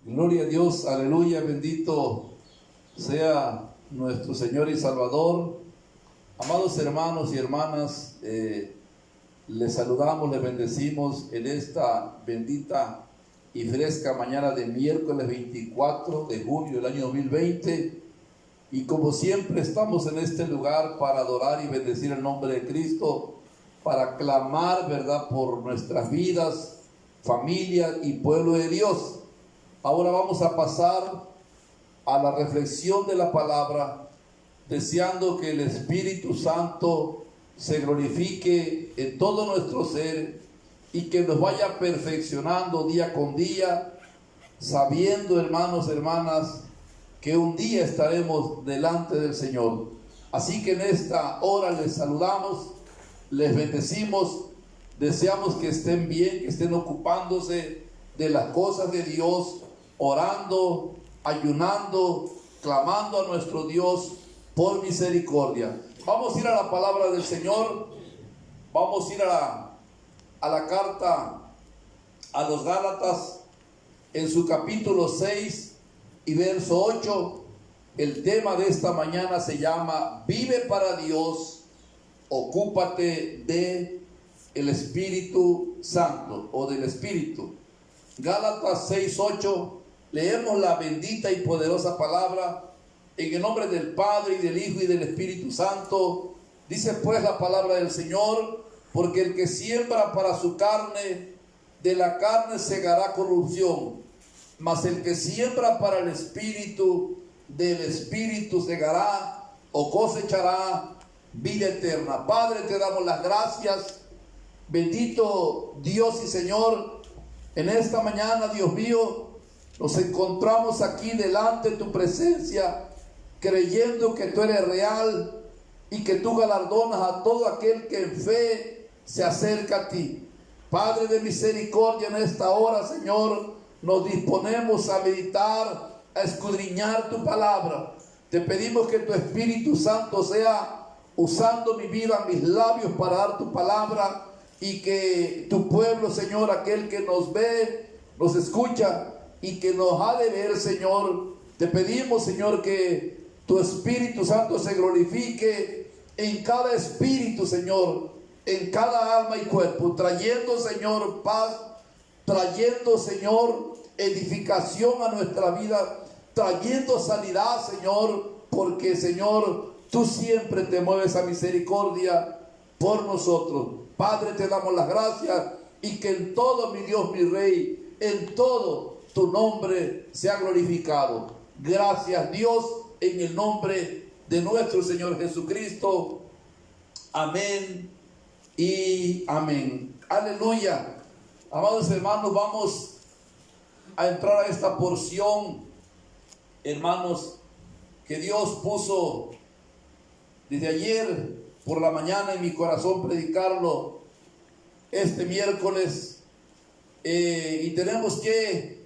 Gloria a Dios, aleluya, bendito sea nuestro Señor y Salvador. Amados hermanos y hermanas, les saludamos, les bendecimos en esta bendita y fresca mañana de miércoles 24 de junio del año 2020. Y como siempre estamos en este lugar para adorar y bendecir el nombre de Cristo, para clamar, ¿verdad?, por nuestras vidas, familia y pueblo de Dios. Ahora vamos a pasar a la reflexión de la palabra, deseando que el Espíritu Santo se glorifique en todo nuestro ser y que nos vaya perfeccionando día con día, sabiendo, hermanos, hermanas, que un día estaremos delante del Señor. Así que en esta hora les saludamos, les bendecimos, deseamos que estén bien, que estén ocupándose de las cosas de Dios, orando, ayunando, clamando a nuestro Dios por misericordia. Vamos a ir a la palabra del Señor, vamos a ir a la carta a los Gálatas, en su capítulo 6 y verso 8. El tema de esta mañana se llama Vive para Dios, ocúpate de el Espíritu Santo o del Espíritu. Gálatas 6:8. Leemos la bendita y poderosa palabra en el nombre del Padre y del Hijo y del Espíritu Santo. Dice pues la palabra del Señor: porque el que siembra para su carne, de la carne segará corrupción, mas el que siembra para el Espíritu, del Espíritu segará o cosechará vida eterna. Padre, te damos las gracias, bendito Dios y Señor. En esta mañana, Dios mío, nos encontramos aquí delante de tu presencia, creyendo que tú eres real y que tú galardonas a todo aquel que en fe se acerca a ti. Padre de misericordia, en esta hora, Señor, nos disponemos a meditar, a escudriñar tu palabra. Te pedimos que tu Espíritu Santo sea usando mi vida, mis labios para dar tu palabra, y que tu pueblo, Señor, aquel que nos ve, nos escucha y que nos ha de ver, Señor, te pedimos, Señor, que tu Espíritu Santo se glorifique en cada espíritu, Señor, en cada alma y cuerpo, trayendo, Señor, paz, trayendo, Señor, edificación a nuestra vida, trayendo sanidad, Señor, porque, Señor, tú siempre te mueves a misericordia por nosotros. Padre, te damos las gracias, y que en todo, mi Dios, mi Rey, en todo tu nombre sea glorificado. Gracias, Dios, en el nombre de nuestro Señor Jesucristo. Amén y amén. Aleluya. Amados hermanos, vamos a entrar a esta porción, hermanos, que Dios puso desde ayer por la mañana en mi corazón predicarlo este miércoles, y tenemos que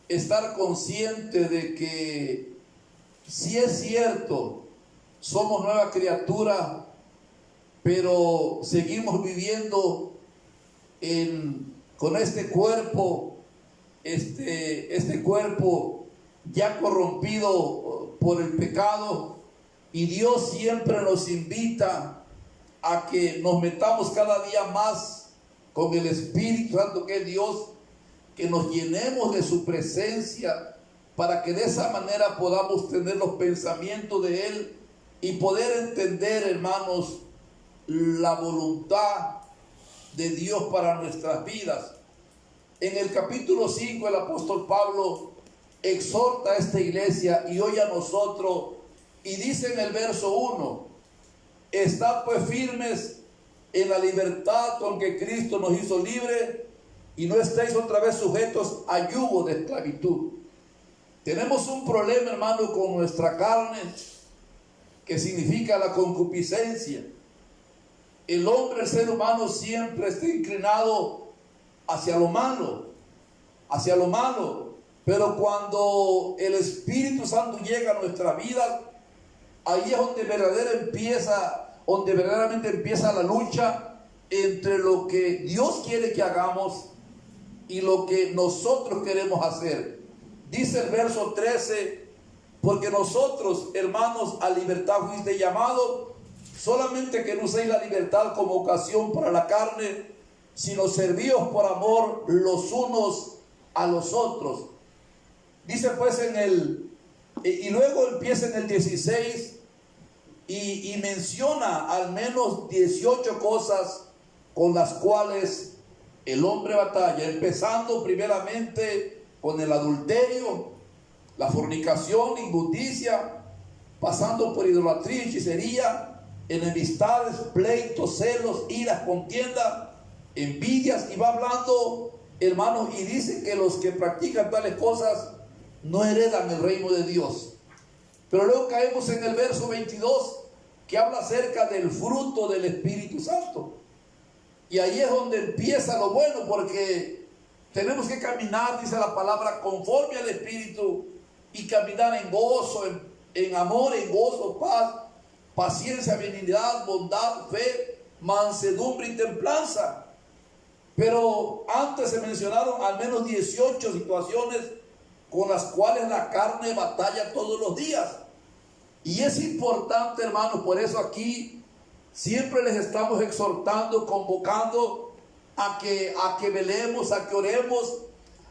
estar conscientes de que si es cierto, somos nueva criatura, pero seguimos viviendo con este cuerpo, este cuerpo ya corrompido por el pecado. Y Dios siempre nos invita a que nos metamos cada día más con el Espíritu Santo, que es Dios, que nos llenemos de su presencia, para que de esa manera podamos tener los pensamientos de Él y poder entender, hermanos, la voluntad de Dios para nuestras vidas. En el capítulo 5, el apóstol Pablo exhorta a esta iglesia y hoy a nosotros, y dice en el verso 1: estad pues firmes en la libertad con que Cristo nos hizo libres, y no estéis otra vez sujetos a yugo de esclavitud. Tenemos un problema, hermano, con nuestra carne, que significa la concupiscencia. El hombre, el ser humano, siempre está inclinado hacia lo malo, pero cuando el Espíritu Santo llega a nuestra vida, ahí es donde verdaderamente empieza la lucha entre lo que Dios quiere que hagamos y lo que nosotros queremos hacer. Dice el verso 13, porque nosotros, hermanos, a libertad fuiste llamados, solamente que no uséis la libertad como ocasión para la carne, sino servíos por amor los unos a los otros. Dice pues y luego empieza en el 16 y menciona al menos 18 cosas con las cuales el hombre batalla, empezando primeramente con el adulterio, la fornicación, inmundicia, pasando por idolatría, hechicería, enemistades, pleitos, celos, iras, contienda, envidias, y va hablando, hermanos, y dice que los que practican tales cosas no heredan el reino de Dios. Pero luego caemos en el verso 22, que habla acerca del fruto del Espíritu Santo. Y ahí es donde empieza lo bueno, porque tenemos que caminar, dice la palabra, conforme al Espíritu, y caminar en gozo, en amor, en gozo, paz, paciencia, benignidad, bondad, fe, mansedumbre y templanza. Pero antes se mencionaron al menos 18 situaciones con las cuales la carne batalla todos los días. Y es importante, hermanos, por eso aquí siempre les estamos exhortando, convocando a que velemos, a que oremos,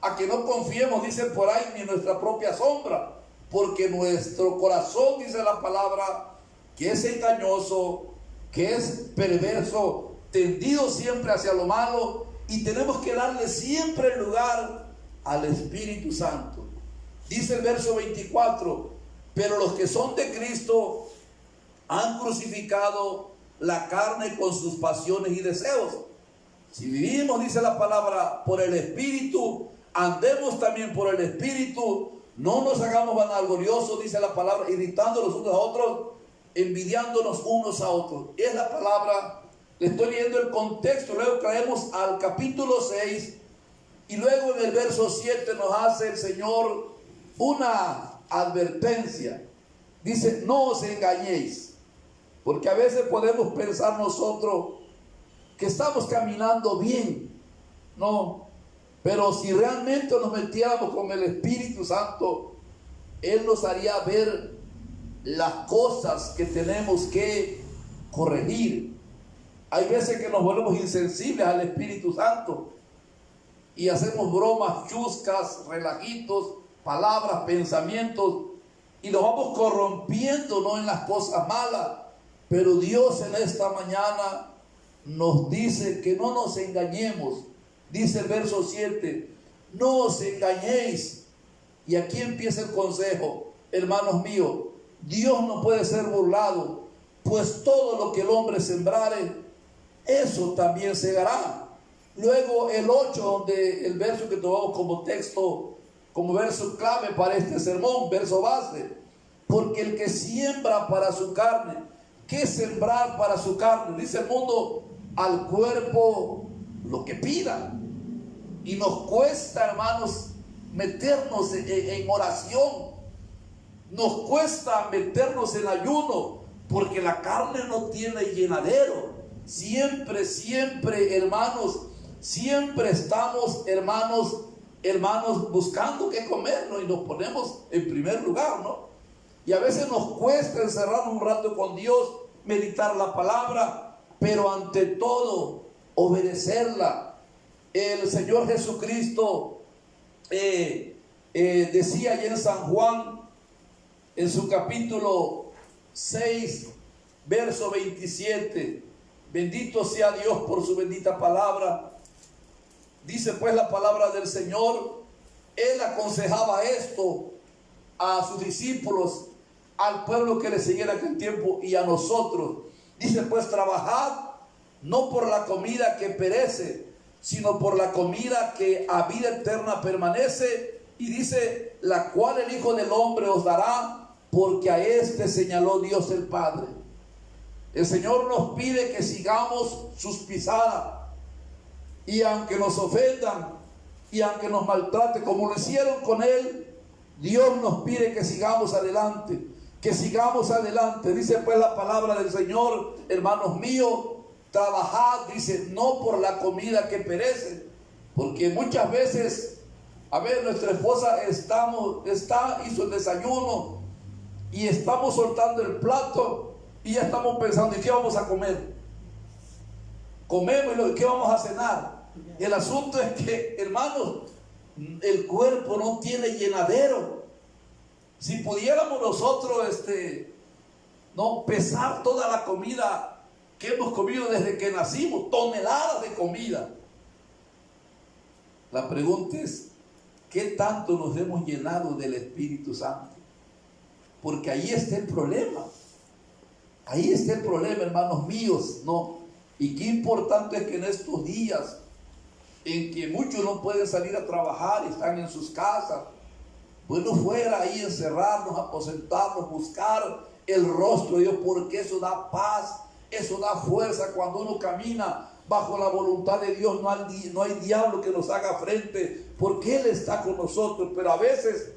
a que no confiemos, dicen por ahí, ni en nuestra propia sombra, porque nuestro corazón, dice la palabra, que es engañoso, que es perverso, tendido siempre hacia lo malo, y tenemos que darle siempre el lugar al Espíritu Santo. Dice el verso 24, pero los que son de Cristo han crucificado la carne con sus pasiones y deseos. Si vivimos, dice la palabra, por el Espíritu, andemos también por el Espíritu, no nos hagamos vanagloriosos, dice la palabra, irritándonos unos a otros, envidiándonos unos a otros. Es la palabra, le estoy leyendo el contexto. Luego caemos al capítulo 6 y luego en el verso 7 nos hace el Señor una advertencia. Dice, no os engañéis, porque a veces podemos pensar nosotros que estamos caminando bien, no, pero si realmente nos metiéramos con el Espíritu Santo, Él nos haría ver las cosas que tenemos que corregir. Hay veces que nos volvemos insensibles al Espíritu Santo y hacemos bromas chuscas, relajitos, palabras, pensamientos, y nos vamos corrompiendo, no en las cosas malas. Pero Dios en esta mañana nos dice que no nos engañemos. Dice el verso 7, no os engañéis. Y aquí empieza el consejo, hermanos míos. Dios no puede ser burlado, pues todo lo que el hombre sembrare, eso también segará. Luego el 8, donde el verso que tomamos como texto, como verso clave para este sermón, verso base, porque el que siembra para su carne, ¿qué es sembrar para su carne? Dice el mundo, al cuerpo lo que pida. Y nos cuesta, hermanos, meternos en oración. Nos cuesta meternos en ayuno, porque la carne no tiene llenadero. Siempre, hermanos, siempre estamos, hermanos, buscando qué comer, ¿no? Y nos ponemos en primer lugar, ¿no? Y a veces nos cuesta encerrarnos un rato con Dios, meditar la palabra, pero ante todo, obedecerla. El Señor Jesucristo decía allí en San Juan, en su capítulo 6, verso 27, bendito sea Dios por su bendita palabra. Dice pues la palabra del Señor, Él aconsejaba esto a sus discípulos, al pueblo que le siguiera en aquel tiempo y a nosotros. Dice pues, trabajad no por la comida que perece, sino por la comida que a vida eterna permanece. Y dice, la cual el Hijo del Hombre os dará, porque a este señaló Dios el Padre. El Señor nos pide que sigamos sus pisadas. Y aunque nos ofendan, y aunque nos maltrate, como lo hicieron con Él, Dios nos pide que sigamos adelante. Que sigamos adelante. Dice pues la palabra del Señor, hermanos míos, trabajad, dice, no por la comida que perece, porque muchas veces A ver, nuestra esposa hizo el desayuno y estamos soltando el plato y ya estamos pensando, ¿y qué vamos a comer? Comemos y ¿qué vamos a cenar? El asunto es que, hermanos, el cuerpo no tiene llenadero. Si pudiéramos nosotros no pesar toda la comida que hemos comido desde que nacimos, toneladas de comida, la pregunta es, ¿qué tanto nos hemos llenado del Espíritu Santo? Porque ahí está el problema. Ahí está el problema, hermanos míos, ¿no? Y qué importante es que en estos días en que muchos no pueden salir a trabajar y están en sus casas, bueno, fuera ahí encerrarnos, aposentarnos, buscar el rostro de Dios, porque eso da paz, eso da fuerza. Cuando uno camina bajo la voluntad de Dios, no hay diablo que nos haga frente, porque Él está con nosotros. Pero a veces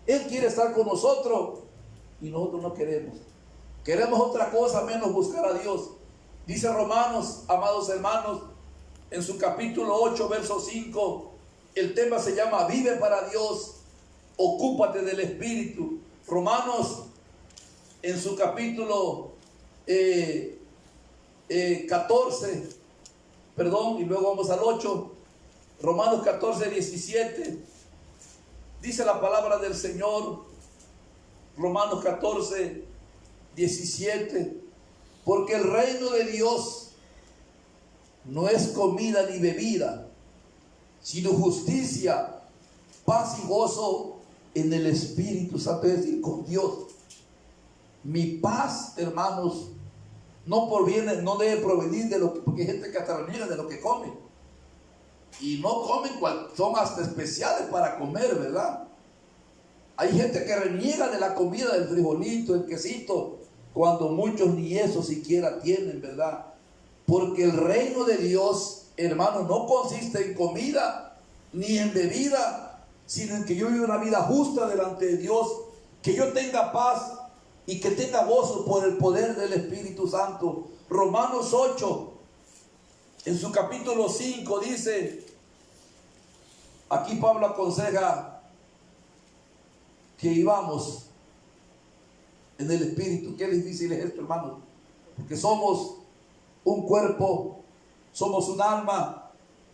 Él quiere estar con nosotros y nosotros no queremos. Queremos otra cosa menos buscar a Dios. Dice Romanos, amados hermanos, en su capítulo 8, verso 5, el tema se llama Vive para Dios, ocúpate del Espíritu. Romanos, en su capítulo 14, y luego vamos al 8, Romanos 14, 17, dice la palabra del Señor, Romanos 14, 17, porque el reino de Dios no es comida ni bebida, sino justicia, paz y gozo en el Espíritu Santo, es decir, con Dios. Mi paz, hermanos, no debe provenir de lo que, porque hay gente que hasta reniega de lo que come. Y no comen, son hasta especiales para comer, ¿verdad? Hay gente que reniega de la comida, del frijolito, el quesito, cuando muchos ni eso siquiera tienen, ¿verdad? Porque el reino de Dios, hermanos, no consiste en comida ni en bebida, sino en que yo viva una vida justa delante de Dios, que yo tenga paz y que tenga gozo por el poder del Espíritu Santo. Romanos 8, en su capítulo 5 dice, aquí Pablo aconseja que vivamos en el Espíritu. Qué difícil es esto, hermanos, porque somos un cuerpo, somos un alma,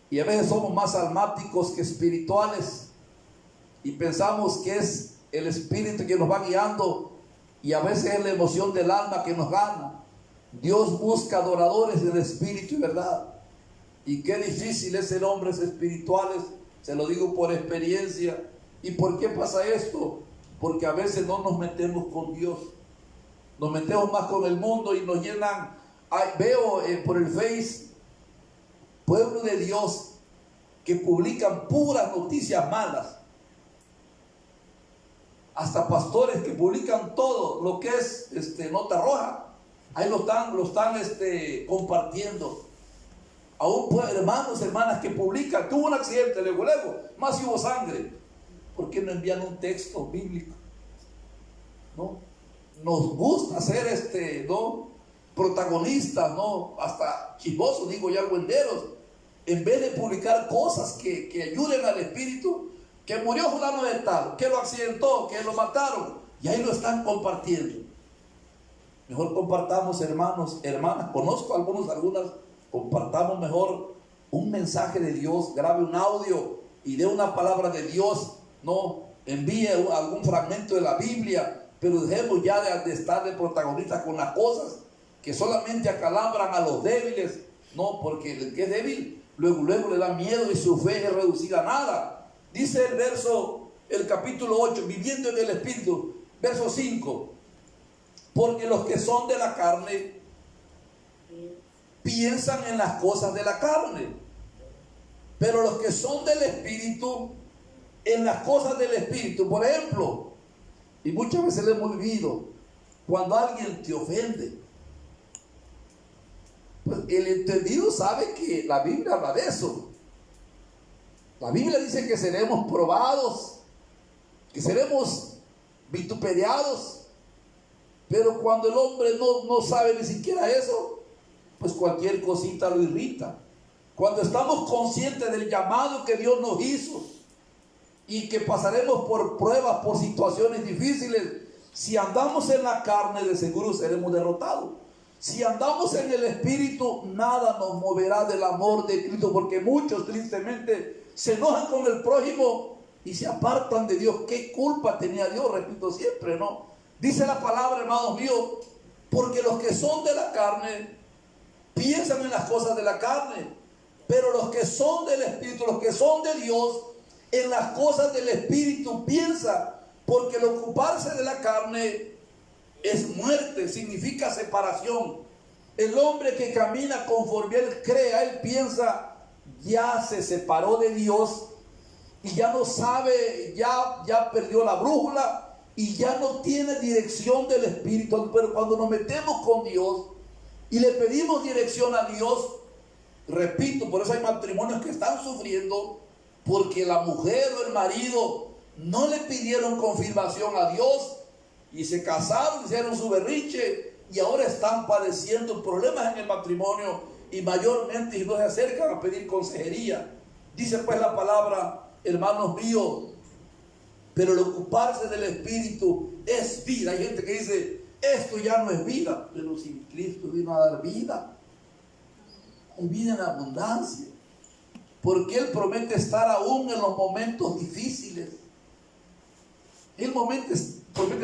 y a veces somos más almáticos que espirituales, y pensamos que es el Espíritu que nos va guiando, y a veces es la emoción del alma que nos gana. Dios busca adoradores del Espíritu y verdad, y qué difícil es ser hombres espirituales, se lo digo por experiencia. ¿Y por qué pasa esto? Porque a veces no nos metemos con Dios, nos metemos más con el mundo y nos llenan. Veo por el Face pueblo de Dios que publican puras noticias malas, hasta pastores que publican todo lo que es nota roja, ahí lo están compartiendo. Aún hermanos, hermanas que publican, tuvo un accidente, luego, más hubo sangre. ¿Por qué no envían un texto bíblico? ¿No? Nos gusta ser protagonistas, ¿no? Hasta chismosos, digo ya, argüenderos, en vez de publicar cosas que ayuden al Espíritu, que murió fulano de tal, que lo accidentó, que lo mataron, y ahí lo están compartiendo. Mejor compartamos, hermanos, hermanas, conozco algunas, compartamos mejor un mensaje de Dios, grabe un audio y dé una palabra de Dios, no envíe algún fragmento de la Biblia, pero dejemos ya de estar de protagonistas con las cosas que solamente acalambran a los débiles, no, porque el que es débil luego le da miedo y su fe es reducida a nada. Dice el capítulo 8, viviendo en el Espíritu, verso 5, porque los que son de la carne piensan en las cosas de la carne, pero los que son del Espíritu, en las cosas del Espíritu. Por ejemplo, y muchas veces lo hemos vivido, cuando alguien te ofende, pues el entendido sabe que la Biblia habla de eso. La Biblia dice que seremos probados, que seremos vituperiados, pero cuando el hombre no sabe ni siquiera eso, pues cualquier cosita lo irrita. Cuando estamos conscientes del llamado que Dios nos hizo, y que pasaremos por pruebas, por situaciones difíciles. Si andamos en la carne, de seguro seremos derrotados. Si andamos en el Espíritu, nada nos moverá del amor de Cristo, porque muchos tristemente se enojan con el prójimo y se apartan de Dios. ¿Qué culpa tenía Dios? Repito siempre, ¿no? Dice la palabra, hermanos míos, porque los que son de la carne piensan en las cosas de la carne, pero los que son del Espíritu, los que son de Dios, en las cosas del Espíritu piensan, porque el ocuparse de la carne es muerte, significa separación. El hombre que camina conforme él crea, él piensa, ya se separó de Dios y ya no sabe, ya perdió la brújula y ya no tiene dirección del Espíritu. Pero cuando nos metemos con Dios y le pedimos dirección a Dios, repito, por eso hay matrimonios que están sufriendo, porque la mujer o el marido no le pidieron confirmación a Dios y se casaron, hicieron su berrinche y ahora están padeciendo problemas en el matrimonio, y mayormente si no se acercan a pedir consejería. Dice pues la palabra, hermanos míos, pero el ocuparse del Espíritu es vida. Hay gente que dice, esto ya no es vida, pero si Cristo vino a dar vida, hay vida en abundancia, porque Él promete estar aún en los momentos difíciles. Él promete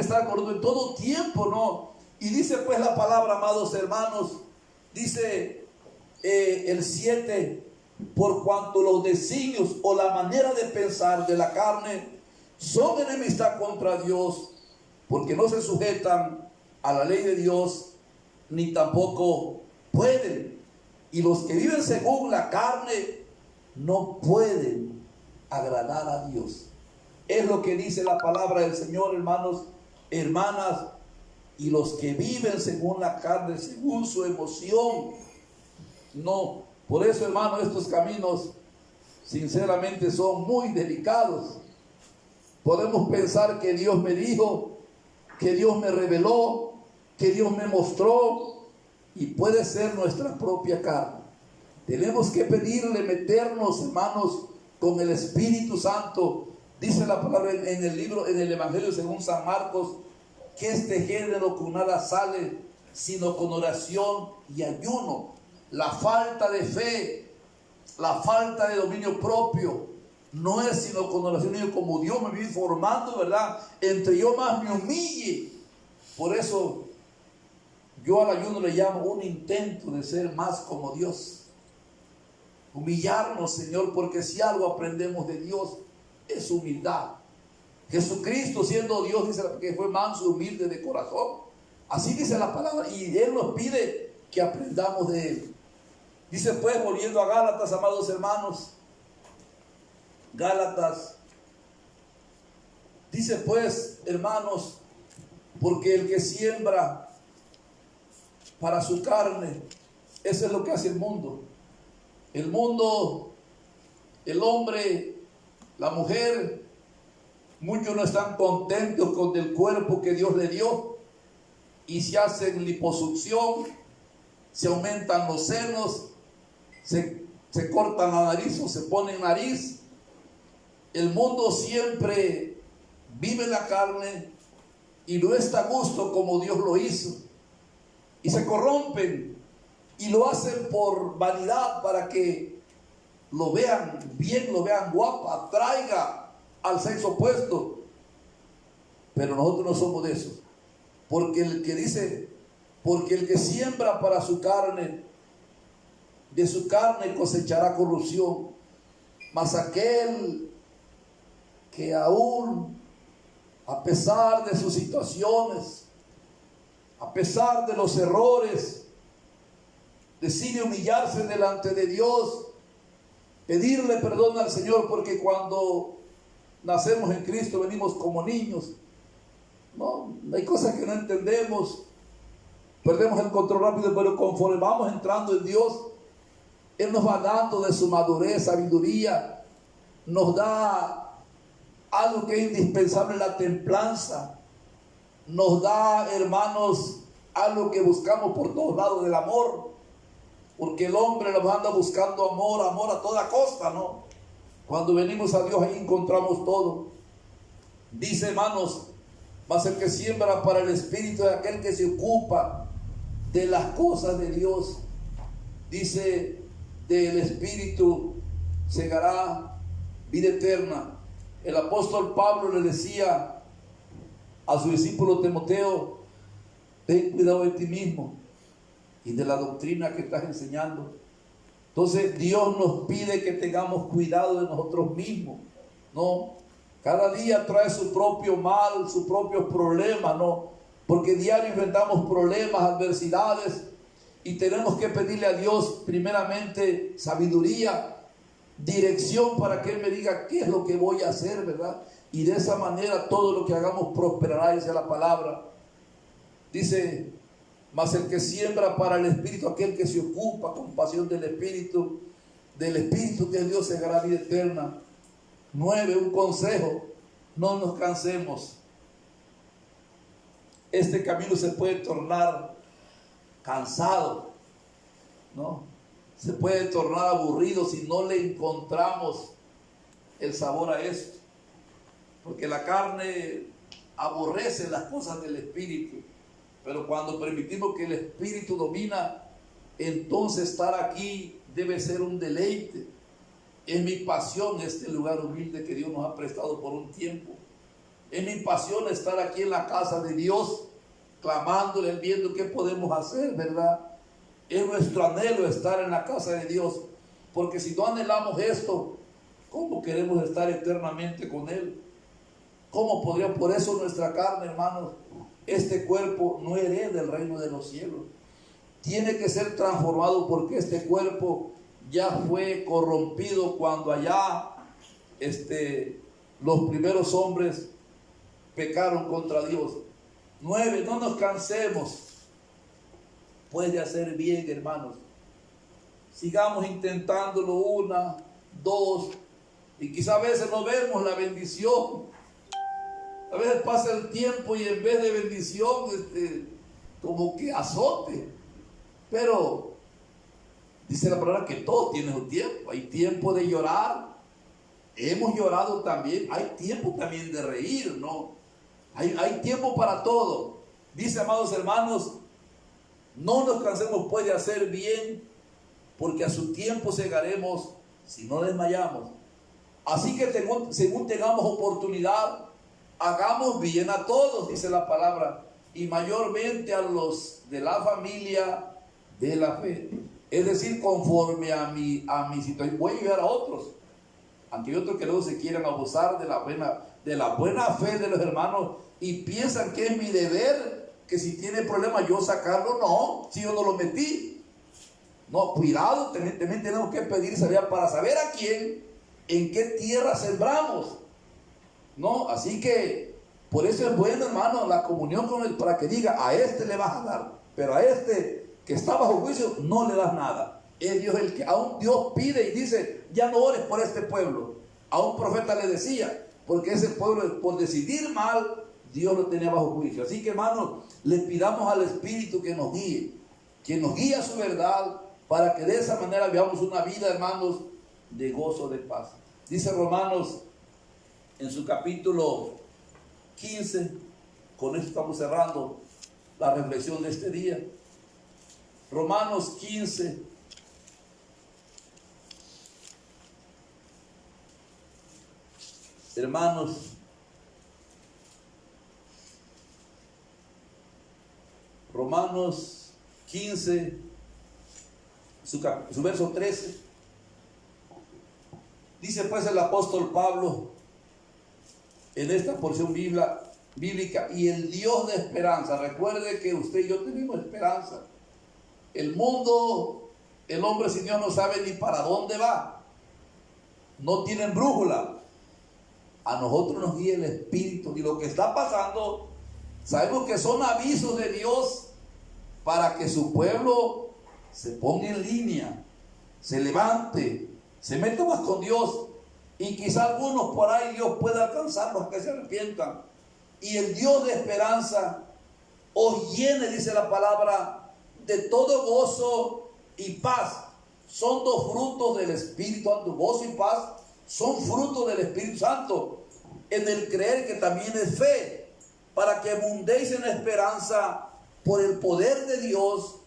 estar con nosotros en todo tiempo, ¿no? Y dice pues la palabra, amados hermanos, dice el 7, por cuanto los designios o la manera de pensar de la carne son enemistad contra Dios, porque no se sujetan a la ley de Dios, ni tampoco pueden. Y los que viven según la carne no pueden agradar a Dios. Es lo que dice la palabra del Señor, hermanos, hermanas. Y los que viven según la carne, según su emoción, no. Por eso, hermanos, estos caminos sinceramente son muy delicados. Podemos pensar que Dios me dijo, que Dios me reveló, que Dios me mostró, y puede ser nuestra propia carne. Tenemos que pedirle, meternos, hermanos, con el Espíritu Santo. Dice la palabra en el libro, en el Evangelio según San Marcos, que este género con nada sale, sino con oración y ayuno. La falta de fe, la falta de dominio propio, no es sino con oración y ayuno, como Dios me vive formando, ¿verdad? Entre yo más me humille. Por eso yo al ayuno le llamo un intento de ser más como Dios. Humillarnos, Señor, porque si algo aprendemos de Dios es humildad. Jesucristo, siendo Dios, dice que fue manso y humilde de corazón. Así dice la palabra, y Él nos pide que aprendamos de Él. Dice pues, volviendo a Gálatas, amados hermanos, Gálatas, dice pues, hermanos, porque el que siembra para su carne, eso es lo que hace el mundo. El mundo, el hombre, la mujer, muchos no están contentos con el cuerpo que Dios le dio y se hacen liposucción, se aumentan los senos, se cortan la nariz o se ponen nariz. El mundo siempre vive la carne y no está a gusto como Dios lo hizo, y se corrompen y lo hacen por vanidad, para que lo vean bien, lo vean guapo, atraiga al sexo opuesto. Pero nosotros no somos de esos, porque el que dice, porque el que siembra para su carne, de su carne cosechará corrupción, mas aquel que aún a pesar de sus situaciones, a pesar de los errores, decide humillarse delante de Dios, pedirle perdón al Señor, porque cuando nacemos en Cristo venimos como niños, ¿no? Hay cosas que no entendemos, perdemos el control rápido, pero conforme vamos entrando en Dios, Él nos va dando de su madurez, sabiduría, nos da algo que es indispensable, la templanza, nos da, hermanos, algo que buscamos por todos lados, del amor, porque el hombre nos anda buscando amor a toda costa, ¿no? Cuando venimos a Dios, ahí encontramos todo. Dice, hermanos, mas el que siembra para el Espíritu es aquel que se ocupa de las cosas de Dios. Dice, del Espíritu segará vida eterna. El apóstol Pablo le decía a su discípulo Timoteo: ten cuidado de ti mismo y de la doctrina que estás enseñando. Entonces Dios nos pide que tengamos cuidado de nosotros mismos, ¿no? Cada día trae su propio mal, sus propios problemas, ¿no? Porque diario enfrentamos problemas, adversidades, y tenemos que pedirle a Dios primeramente sabiduría, dirección, para que Él me diga qué es lo que voy a hacer, ¿verdad? Y de esa manera todo lo que hagamos prosperará, dice la palabra. Dice, mas el que siembra para el Espíritu, aquel que se ocupa con pasión del Espíritu que es Dios, segará vida eterna. 9, un consejo: no nos cansemos. Este camino se puede tornar cansado, ¿no? Se puede tornar aburrido si no le encontramos el sabor a esto, porque la carne aborrece las cosas del Espíritu, pero cuando permitimos que el Espíritu domina, entonces estar aquí debe ser un deleite. Es mi pasión este lugar humilde que Dios nos ha prestado por un tiempo. Es mi pasión estar aquí en la casa de Dios, clamándole, viendo qué podemos hacer, ¿verdad? Es nuestro anhelo estar en la casa de Dios, porque si no anhelamos esto, ¿cómo queremos estar eternamente con Él? ¿Cómo podría? Por eso nuestra carne, hermanos, este cuerpo no hereda el reino de los cielos. Tiene que ser transformado, porque este cuerpo ya fue corrompido cuando allá los primeros hombres pecaron contra Dios. 9, no nos cansemos pues de hacer bien, hermanos. Sigamos intentándolo 1, 2, y quizá a veces no vemos la bendición. A veces pasa el tiempo y en vez de bendición, como que azote. Pero dice la palabra que todo tiene su tiempo. Hay tiempo de llorar. Hemos llorado también. Hay tiempo también de reír, ¿no? Hay tiempo para todo. Dice, amados hermanos, no nos cansemos pues de hacer bien, porque a su tiempo segaremos si no desmayamos. Así que según tengamos oportunidad, hagamos bien a todos, dice la palabra, y mayormente a los de la familia de la fe. Es decir, conforme a mi situación. Voy a ayudar a otros, aunque hay otros que luego se quieran abusar de la buena fe de los hermanos y piensan que es mi deber, que si tiene problemas yo sacarlo. No, si yo no lo metí. No, cuidado, también tenemos que pedir sabiduría para saber a quién, en qué tierra sembramos, ¿no? Así que por eso es bueno, hermano, la comunión con Él, para que diga, a este le vas a dar, pero a este que está bajo juicio no le das nada. Es Dios el que, aún Dios pide y dice, ya no ores por este pueblo. A un profeta le decía, porque ese pueblo, por decidir mal, Dios lo tenía bajo juicio. Así que, hermanos, le pidamos al Espíritu que nos guíe a su verdad, para que de esa manera veamos una vida, hermanos, de gozo, de paz. Dice Romanos en su capítulo 15, con esto estamos cerrando la reflexión de este día. Romanos 15, hermanos, Romanos 15, su verso 13, dice pues el apóstol Pablo en esta porción bíblica: y el Dios de esperanza. Recuerde que usted y yo tenemos esperanza. El mundo, el hombre sin Dios no sabe ni para dónde va, no tienen brújula. A nosotros nos guía el Espíritu, y lo que está pasando sabemos que son avisos de Dios para que su pueblo se ponga en línea, se levante, se meta más con Dios, y quizá algunos por ahí Dios pueda alcanzarlos a que se arrepientan. Y el Dios de esperanza os llene, dice la palabra, de todo gozo y paz. Son dos frutos del Espíritu Santo, gozo y paz. son fruto del Espíritu Santo, en el creer que también es fe, para que abundéis en esperanza por el poder de Dios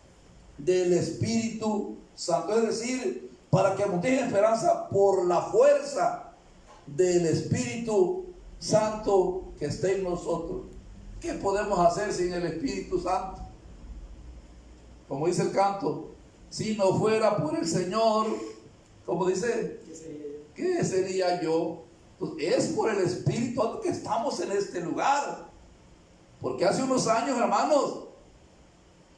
del Espíritu Santo. Es decir, para que abundéis en esperanza por la fuerza del Espíritu Santo que está en nosotros. ¿Qué podemos hacer sin el Espíritu Santo? Como dice el canto, si no fuera por el Señor, como dice, ¿qué sería yo? Pues es por el Espíritu Santo que estamos en este lugar. Porque hace unos años, hermanos,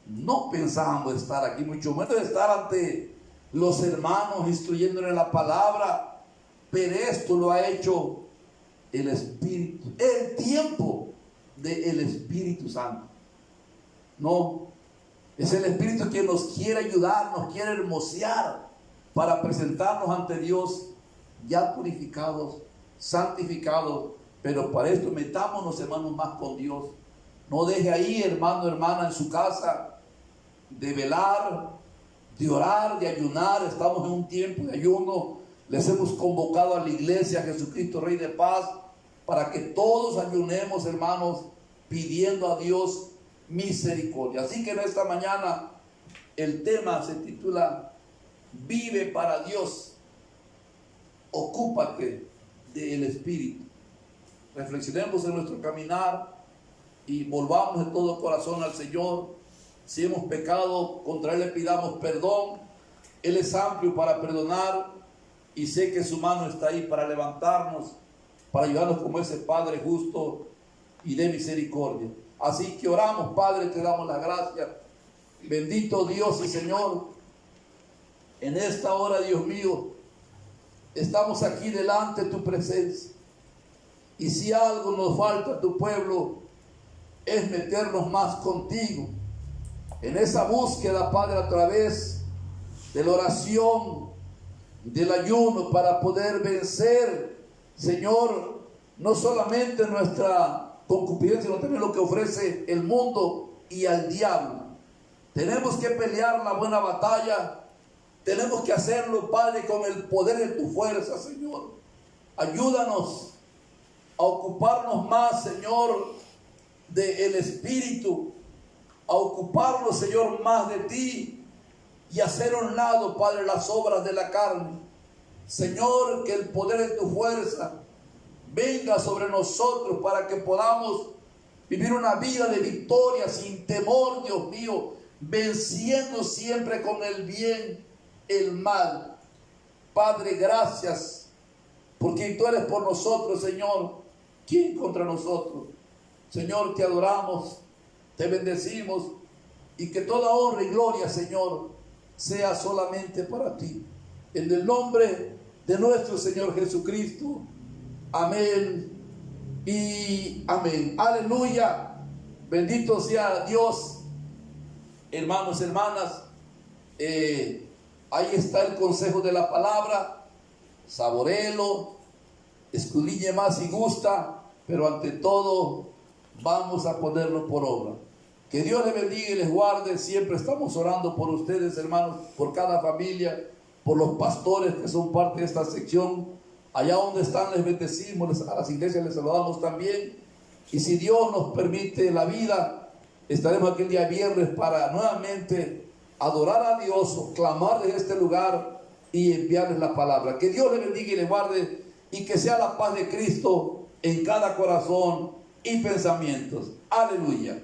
no pensábamos estar aquí, mucho menos estar ante los hermanos instruyéndonos en la palabra. Pero esto lo ha hecho el Espíritu, el tiempo del Espíritu Santo. No, es el Espíritu quien nos quiere ayudar, nos quiere hermosear para presentarnos ante Dios ya purificados, santificados. Pero para esto metámonos, hermanos, más con Dios. No deje ahí, hermano, hermana, en su casa de velar, de orar, de ayunar. Estamos en un tiempo de ayuno. Les hemos convocado a la iglesia, a Jesucristo Rey de Paz, para que todos ayunemos, hermanos, pidiendo a Dios misericordia. Así que en esta mañana el tema se titula Vive para Dios. Ocúpate del Espíritu. Reflexionemos en nuestro caminar y volvamos de todo corazón al Señor. Si hemos pecado contra Él, le pidamos perdón. Él es amplio para perdonar y sé que su mano está ahí para levantarnos, para ayudarnos como ese Padre justo y de misericordia. Así que oramos, Padre, te damos las gracias. Bendito Dios y Señor, en esta hora, Dios mío, estamos aquí delante de tu presencia. Y si algo nos falta a tu pueblo, es meternos más contigo. En esa búsqueda, Padre, a través de la oración, del ayuno, para poder vencer, Señor, no solamente nuestra concupiscencia, sino también lo que ofrece el mundo y al diablo. Tenemos que pelear la buena batalla. Tenemos que hacerlo, Padre, con el poder de tu fuerza, Señor. Ayúdanos a ocuparnos más, Señor, del Espíritu, a ocuparnos, Señor, más de ti y hacer a un lado, Padre, las obras de la carne. Señor, que el poder de tu fuerza venga sobre nosotros para que podamos vivir una vida de victoria sin temor, Dios mío, venciendo siempre con el bien el mal. Padre, gracias, porque tú eres por nosotros, Señor. ¿Quién contra nosotros? Señor, te adoramos, te bendecimos, y que toda honra y gloria, Señor, sea solamente para ti. En el nombre de nuestro Señor Jesucristo. Amén y amén. Aleluya. Bendito sea Dios. Hermanos, hermanas, ahí está el consejo de la palabra. Saboréelo, escudriñe más si gusta, pero ante todo vamos a ponerlo por obra. Que Dios les bendiga y les guarde. Siempre estamos orando por ustedes, hermanos, por cada familia, por los pastores que son parte de esta sección. Allá donde están les bendecimos, a las iglesias les saludamos también. Y si Dios nos permite la vida, estaremos aquí el día viernes para nuevamente adorar a Dios, o clamar desde este lugar y enviarles la palabra. Que Dios les bendiga y les guarde, y que sea la paz de Cristo en cada corazón y pensamientos. Aleluya.